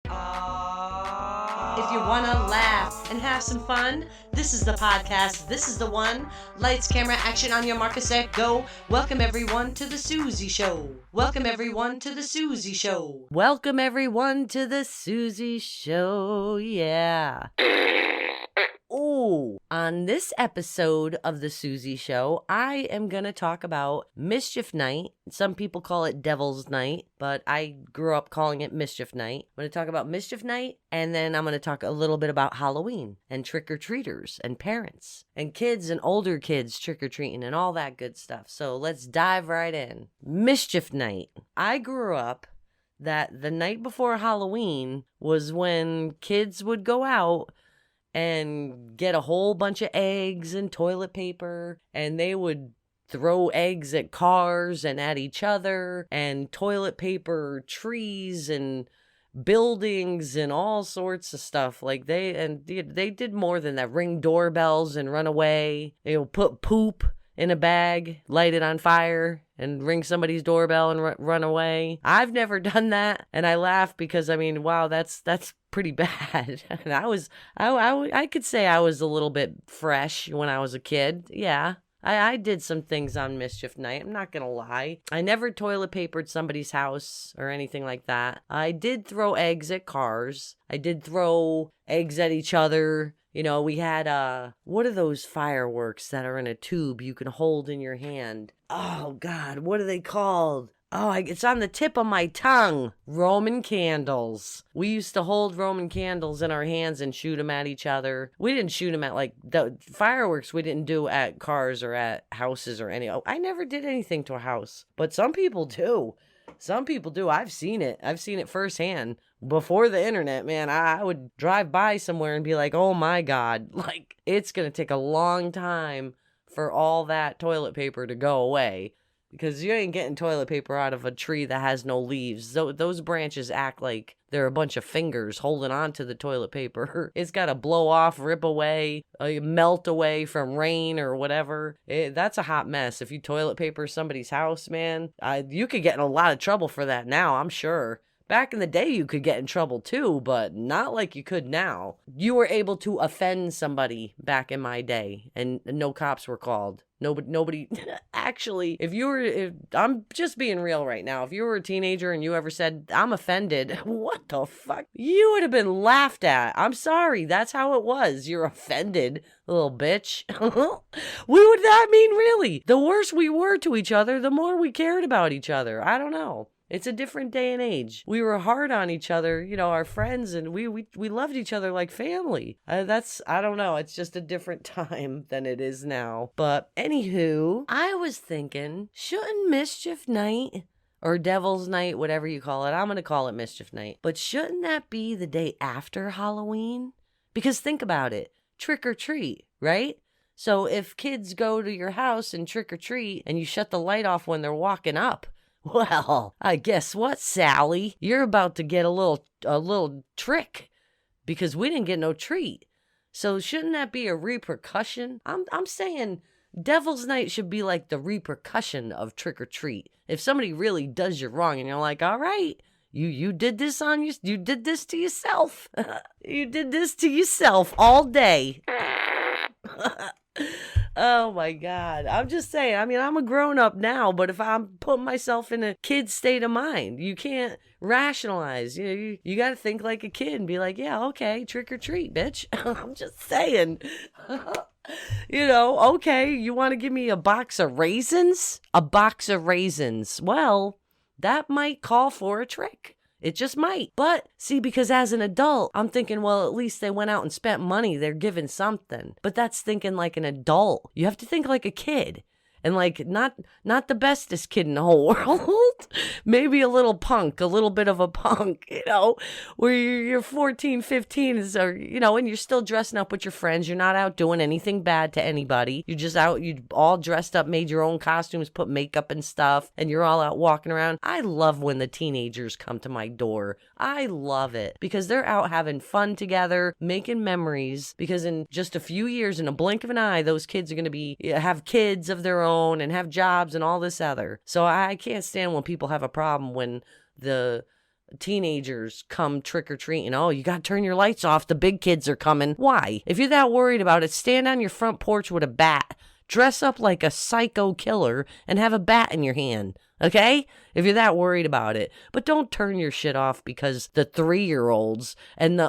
If you want to laugh and have some fun, this is the podcast. This is the one. Lights, camera, action on your marker, set, go. Welcome everyone to the Suezie Show. Welcome everyone to the Suezie Show. Welcome everyone to the Suezie Show. Yeah. Ooh, on this episode of the Suezie Show, I am going to talk about Mischief Night. Some people call it Devil's Night, but I grew up calling it Mischief Night. I'm going to talk about Mischief Night, and then I'm going to talk a little bit about Halloween and trick-or-treaters and parents and kids and older kids trick-or-treating and all that good stuff. So let's dive right in. Mischief Night. I grew up that the night before Halloween was when kids would go out and get a whole bunch of eggs and toilet paper, and they would throw eggs at cars and at each other, and toilet paper trees and buildings and all sorts of stuff. Like they did more than that. Ring doorbells and run away. They would put poop in a bag, light it on fire, and ring somebody's doorbell and run away. I've never done that, and I laugh because wow, that's pretty bad. And I could say I was a little bit fresh when I was a kid. Yeah. I did some things on Mischief Night. I'm not going to lie. I never toilet papered somebody's house or anything like that. I did throw eggs at cars. I did throw eggs at each other. You know, we had, what are those fireworks that are in a tube you can hold in your hand? Oh, God, what are they called? Oh, it's on the tip of my tongue. Roman candles. We used to hold Roman candles in our hands and shoot them at each other. We didn't shoot them at, the fireworks we didn't do at cars or at houses or I never did anything to a house. But some people do. Some people do. I've seen it. I've seen it firsthand. Before the internet, man, I would drive by somewhere and be like, oh my God, it's going to take a long time for all that toilet paper to go away. Because you ain't getting toilet paper out of a tree that has no leaves. Those branches act like they're a bunch of fingers holding on to the toilet paper. It's got to blow off, rip away, melt away from rain or whatever. That's a hot mess. If you toilet paper somebody's house, man, you could get in a lot of trouble for that now, I'm sure. Back in the day, you could get in trouble too, but not like you could now. You were able to offend somebody back in my day, and no cops were called. Nobody, actually, I'm just being real right now. If you were a teenager and you ever said, I'm offended, what the fuck? You would have been laughed at. I'm sorry, that's how it was. You're offended, little bitch. What would that mean, really? The worse we were to each other, the more we cared about each other. I don't know. It's a different day and age. We were hard on each other, our friends, and we loved each other like family. I don't know. It's just a different time than it is now. But anywho, I was thinking, shouldn't Mischief Night or Devil's Night, whatever you call it, I'm going to call it Mischief Night, but shouldn't that be the day after Halloween? Because think about it. Trick or treat, right? So if kids go to your house and trick or treat and you shut the light off when they're walking up, well, I guess what, Sally? You're about to get a little trick because we didn't get no treat. So shouldn't that be a repercussion? I'm saying Devil's Night should be like the repercussion of trick or treat. If somebody really does you wrong and you're like, all right, you did this you did this to yourself. You did this to yourself all day. Oh my God. I'm just saying, I'm a grown up now, but if I'm putting myself in a kid's state of mind, you can't rationalize. You got to think like a kid and be like, yeah, okay, trick or treat, bitch. I'm just saying. Okay, you want to give me a box of raisins? A box of raisins. Well, that might call for a trick. It just might. But see, because as an adult, I'm thinking, well, at least they went out and spent money. They're giving something. But that's thinking like an adult. You have to think like a kid. And not the bestest kid in the whole world. Maybe a little bit of a punk, where you're 14, 15, and you're still dressing up with your friends. You're not out doing anything bad to anybody. You're just out, you all dressed up, made your own costumes, put makeup and stuff, and you're all out walking around. I love when the teenagers come to my door. I love it because they're out having fun together, making memories, because in just a few years, in a blink of an eye, those kids are going to have kids of their own and have jobs and all this other. So I can't stand when people have a problem when the teenagers come trick-or-treating. Oh, you got to turn your lights off. The big kids are coming. Why? If you're that worried about it, stand on your front porch with a bat. Dress up like a psycho killer and have a bat in your hand. Okay? If you're that worried about it. But don't turn your shit off because the 3-year-olds and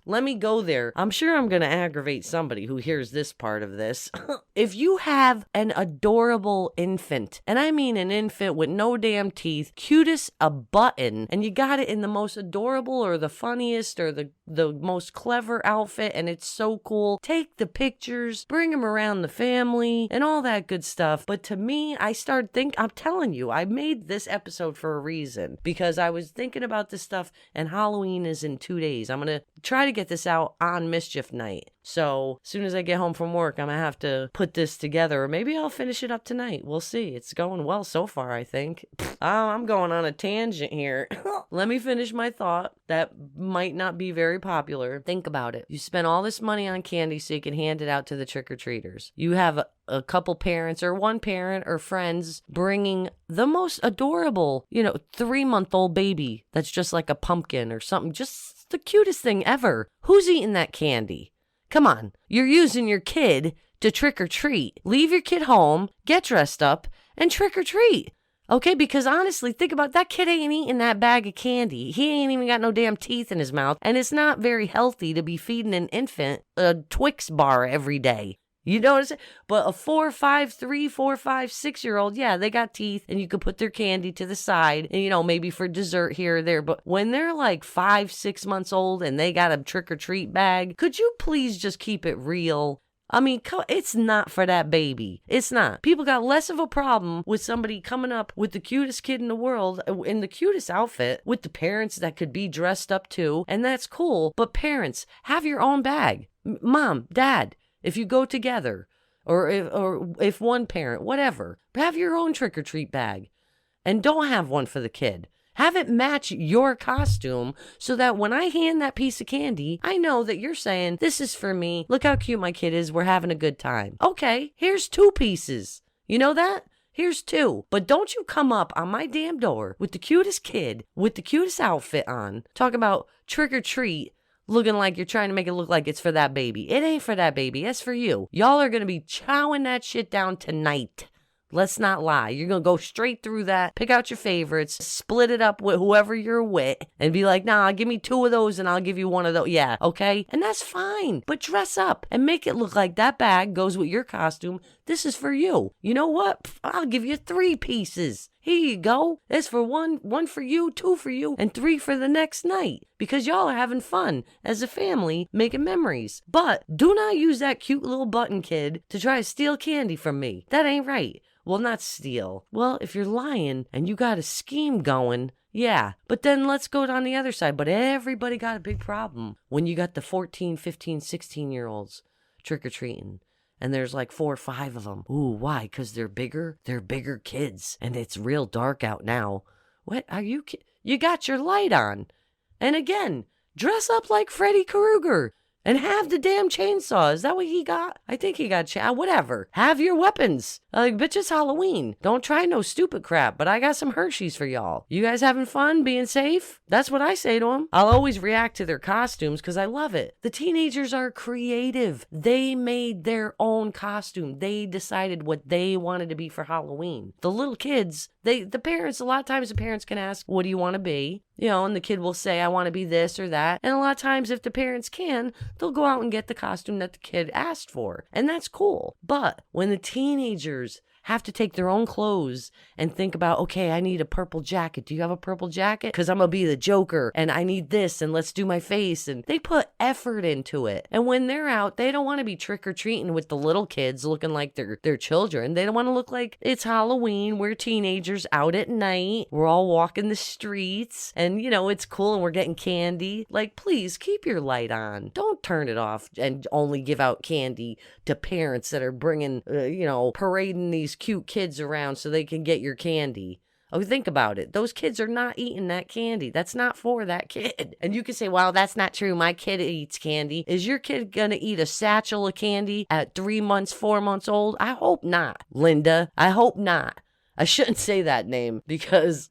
let me go there. I'm sure I'm going to aggravate somebody who hears this part of this. If you have an adorable infant, and I mean an infant with no damn teeth, cute as a button, and you got it in the most adorable or the funniest or the most clever outfit, and it's so cool, take the pictures, bring them around the family, and all that good stuff. But to me, I'm telling you, I made this episode for a reason, because I was thinking about this stuff, and Halloween is in 2 days. I'm going to try to get this out on Mischief Night. So as soon as I get home from work, I'm going to have to put this together, or maybe I'll finish it up tonight. We'll see. It's going well so far, I think. I'm going on a tangent here. Let me finish my thought. That might not be very popular. Think about it. You spend all this money on candy so you can hand it out to the trick-or-treaters. You have a couple parents or one parent or friends bringing the most adorable, 3-month-old baby that's just like a pumpkin or something. Just the cutest thing ever. Who's eating that candy? Come on. You're using your kid to trick or treat. Leave your kid home, get dressed up, and trick or treat. Okay, because honestly, think about that kid ain't eating that bag of candy. He ain't even got no damn teeth in his mouth. And it's not very healthy to be feeding an infant a Twix bar every day. You know what I'm saying? But a 4, 5, 3, 4, 5, 6-year-old, yeah, they got teeth and you could put their candy to the side and, maybe for dessert here or there. But when they're like 5, 6 months old and they got a trick or treat bag, could you please just keep it real? I mean, it's not for that baby. It's not. People got less of a problem with somebody coming up with the cutest kid in the world in the cutest outfit with the parents that could be dressed up too. And that's cool. But parents, have your own bag. Mom, dad, if you go together or if one parent, whatever, have your own trick-or-treat bag and don't have one for the kid. Have it match your costume so that when I hand that piece of candy, I know that you're saying, this is for me. Look how cute my kid is. We're having a good time. Okay, here's 2 pieces. You know that? Here's 2. But don't you come up on my damn door with the cutest kid, with the cutest outfit on, talking about trick or treat, looking like you're trying to make it look like it's for that baby. It ain't for that baby. It's for you. Y'all are going to be chowing that shit down tonight. Let's not lie. You're going to go straight through that, pick out your favorites, split it up with whoever you're with, and be like, nah, give me 2 of those and I'll give you 1 of those. Yeah, okay? And that's fine. But dress up and make it look like that bag goes with your costume. This is for you. You know what? I'll give you 3 pieces. Here you go. It's for 1 for you, 2 for you, and 3 for the next night. Because y'all are having fun as a family, making memories. But do not use that cute little button kid to try to steal candy from me. That ain't right. Well, not steal. Well, if you're lying and you got a scheme going, yeah. But then let's go down the other side. But everybody got a big problem when you got the 14, 15, 16-year-olds trick-or-treating. And there's like 4 or 5 of them. Ooh, why? Because they're bigger? They're bigger kids. And it's real dark out now. What are you? You got your light on. And again, dress up like Freddy Krueger. And have the damn chainsaw. Is that what he got? I think he got whatever. Have your weapons. Bitch, it's Halloween. Don't try no stupid crap, but I got some Hershey's for y'all. You guys having fun, being safe? That's what I say to them. I'll always react to their costumes because I love it. The teenagers are creative. They made their own costume. They decided what they wanted to be for Halloween. The little kids, the parents, a lot of times the parents can ask, what do you want to be? And the kid will say, I want to be this or that. And a lot of times if the parents can, they'll go out and get the costume that the kid asked for. And that's cool. But when the teenagers have to take their own clothes and think about, okay, I need a purple jacket. Do you have a purple jacket? Because I'm going to be the Joker and I need this and let's do my face. And they put effort into it. And when they're out, they don't want to be trick-or-treating with the little kids looking like they're children. They don't want to look like it's Halloween. We're teenagers out at night. We're all walking the streets and, it's cool and we're getting candy. Like, please keep your light on. Don't turn it off and only give out candy to parents that are bringing, parading these cute kids around so they can get your candy. Oh, think about it. Those kids are not eating that candy. That's not for that kid. And you can say, well, that's not true. My kid eats candy. Is your kid going to eat a satchel of candy at 3 months, 4 months old? I hope not, Linda. I hope not. I shouldn't say that name because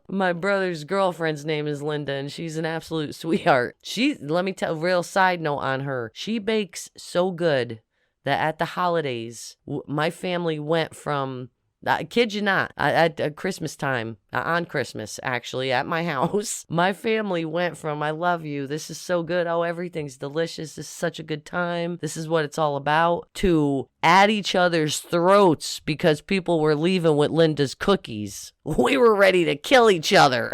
my brother's girlfriend's name is Linda and she's an absolute sweetheart. Let me tell, real side note on her. She bakes so good that at the holidays, my family went from, I kid you not, at Christmas time, on Christmas, actually, at my house, my family went from, I love you, this is so good, oh, everything's delicious, this is such a good time, this is what it's all about, to at each other's throats because people were leaving with Linda's cookies. We were ready to kill each other.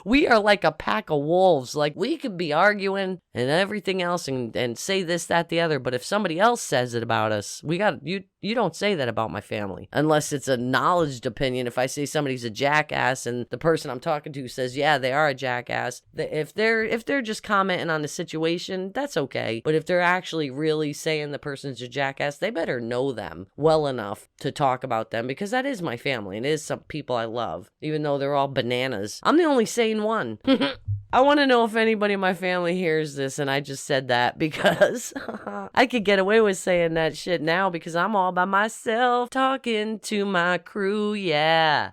We are like a pack of wolves. Like, we could be arguing and everything else and say this, that, the other, but if somebody else says it about us, you don't say that about my family unless it's a knowledged opinion. If I say somebody's a jackass and the person I'm talking to says, yeah, they are a jackass, if they're just commenting on the situation, that's okay. But if they're actually really saying the person's a jackass, they better know them well enough to talk about them, because that is my family and it is some people I love, even though they're all bananas. I'm the only sane one. I want to know if anybody in my family hears this and I just said that, because I could get away with saying that shit now because I'm all by myself talking to my crew, yeah.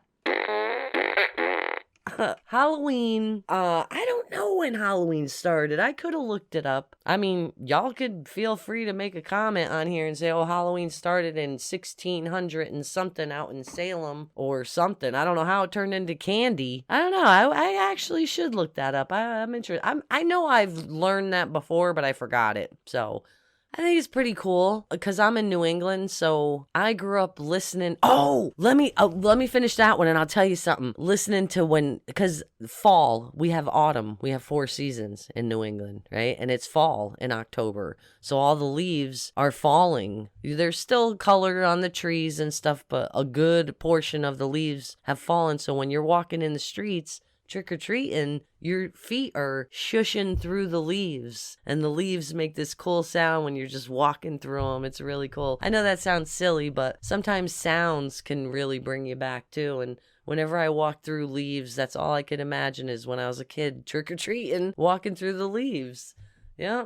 Halloween, I don't know when Halloween started. I could have looked it up. I mean, y'all could feel free to make a comment on here and say, oh, Halloween started in 1600 and something out in Salem or something. I don't know how it turned into candy. I don't know. I actually should look that up. I'm interested. I know I've learned that before, but I forgot it. So I think it's pretty cool because I'm in New England, so I grew up listening. Oh, let me finish that one and I'll tell you something. Listening to because fall, we have autumn. We have 4 seasons in New England, right? And it's fall in October. So all the leaves are falling. There's still color on the trees and stuff, but a good portion of the leaves have fallen. So when you're walking in the streets, trick-or-treating, your feet are shushing through the leaves, and the leaves make this cool sound when you're just walking through them. It's really cool. I know that sounds silly, but sometimes sounds can really bring you back too. And whenever I walk through leaves, that's all I could imagine is when I was a kid trick-or-treating, walking through the leaves. Yeah.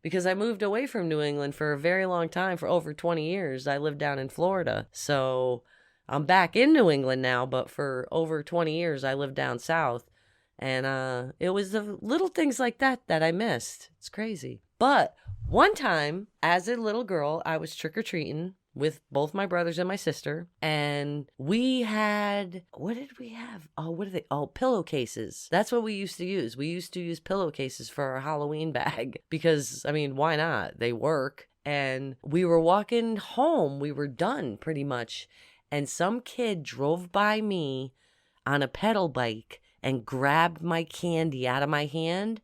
Because I moved away from New England for a very long time, for over 20 years. I lived down in Florida. So I'm back in New England now, but for over 20 years, I lived down south. And it was the little things like that that I missed. It's crazy. But one time, as a little girl, I was trick-or-treating with both my brothers and my sister. And we had, what did we have? Oh, what are they? Oh, pillowcases. That's what we used to use. We used to use pillowcases for our Halloween bag because, I mean, why not? They work. And we were walking home. We were done pretty much. And some kid drove by me on a pedal bike and grabbed my candy out of my hand.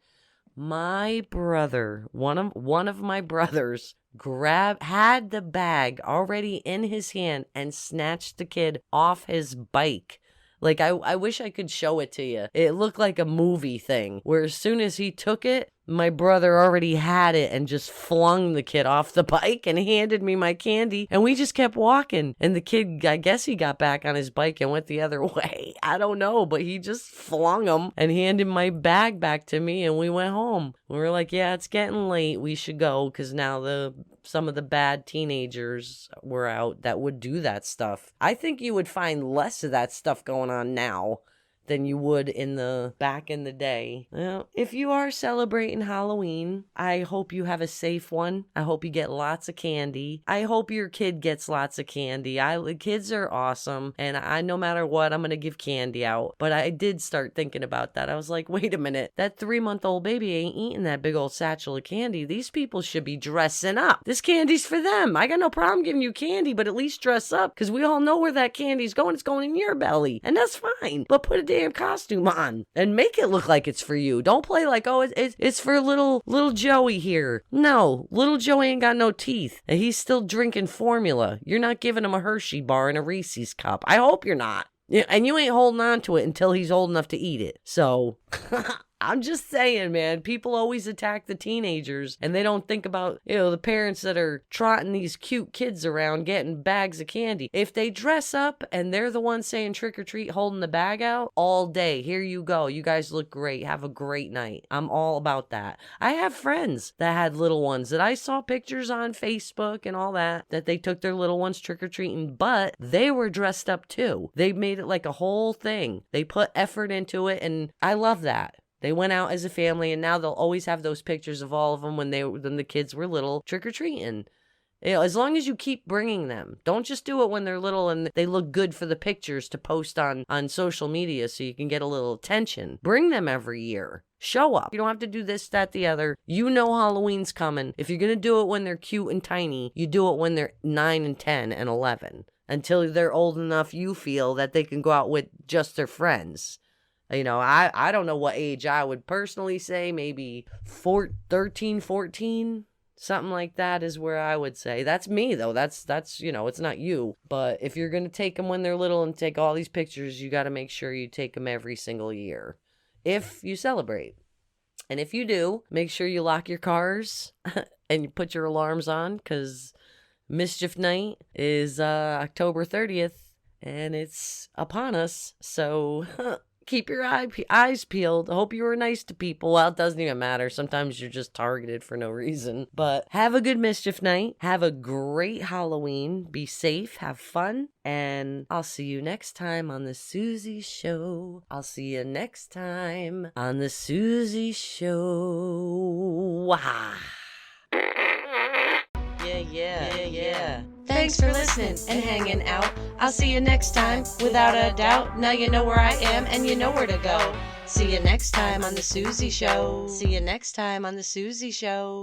My brother, one of my brothers, had the bag already in his hand and snatched the kid off his bike. Like, I wish I could show it to you. It looked like a movie thing where as soon as he took it, my brother already had it and just flung the kid off the bike and handed me my candy. And we just kept walking. And the kid, I guess he got back on his bike and went the other way. I don't know, but he just flung him and handed my bag back to me and we went home. We were like, yeah, it's getting late. We should go because now some of the bad teenagers were out that would do that stuff. I think you would find less of that stuff going on now than you would back in the day. Well, if you are celebrating Halloween, I hope you have a safe one. I hope you get lots of candy. I hope your kid gets lots of candy. Kids are awesome, and no matter what, I'm going to give candy out. But I did start thinking about that. I was like, wait a minute, that 3-month-old baby ain't eating that big old satchel of candy. These people should be dressing up. This candy's for them. I got no problem giving you candy, but at least dress up, because we all know where that candy's going. It's going in your belly, and that's fine. But put a damn costume on and make it look like it's for you. Don't play like, oh, it's for little Joey here. No, little Joey ain't got no teeth and he's still drinking formula. You're not giving him a Hershey bar and a Reese's cup. I hope you're not. And you ain't holding on to it until he's old enough to eat it. So I'm just saying, man, people always attack the teenagers and they don't think about, the parents that are trotting these cute kids around getting bags of candy. If they dress up and they're the ones saying trick or treat, holding the bag out all day, here you go. You guys look great. Have a great night. I'm all about that. I have friends that had little ones that I saw pictures on Facebook and all that they took their little ones trick or treating, but they were dressed up too. They made it like a whole thing. They put effort into it, and I love that. They went out as a family, and now they'll always have those pictures of all of them when the kids were little trick-or-treating. As long as you keep bringing them. Don't just do it when they're little and they look good for the pictures to post on social media so you can get a little attention. Bring them every year. Show up. You don't have to do this, that, the other. You know Halloween's coming. If you're going to do it when they're cute and tiny, you do it when they're 9 and 10 and 11. Until they're old enough you feel that they can go out with just their friends. I don't know what age I would personally say, maybe 13, 14, something like that is where I would say. That's me, though. That's it's not you. But if you're going to take them when they're little and take all these pictures, you got to make sure you take them every single year if you celebrate. And if you do, make sure you lock your cars and you put your alarms on, because Mischief Night is October 30th and it's upon us. So... keep your eyes peeled. I hope you were nice to people. Well, it doesn't even matter. Sometimes you're just targeted for no reason. But have a good Mischief Night. Have a great Halloween. Be safe. Have fun. And I'll see you next time on the Suezie Show. I'll see you next time on the Suezie Show. Wow. Yeah. Thanks for listening and hanging out. I'll see you next time, without a doubt. Now you know where I am and you know where to go. See you next time on the Suezie Show. See you next time on the Suezie Show.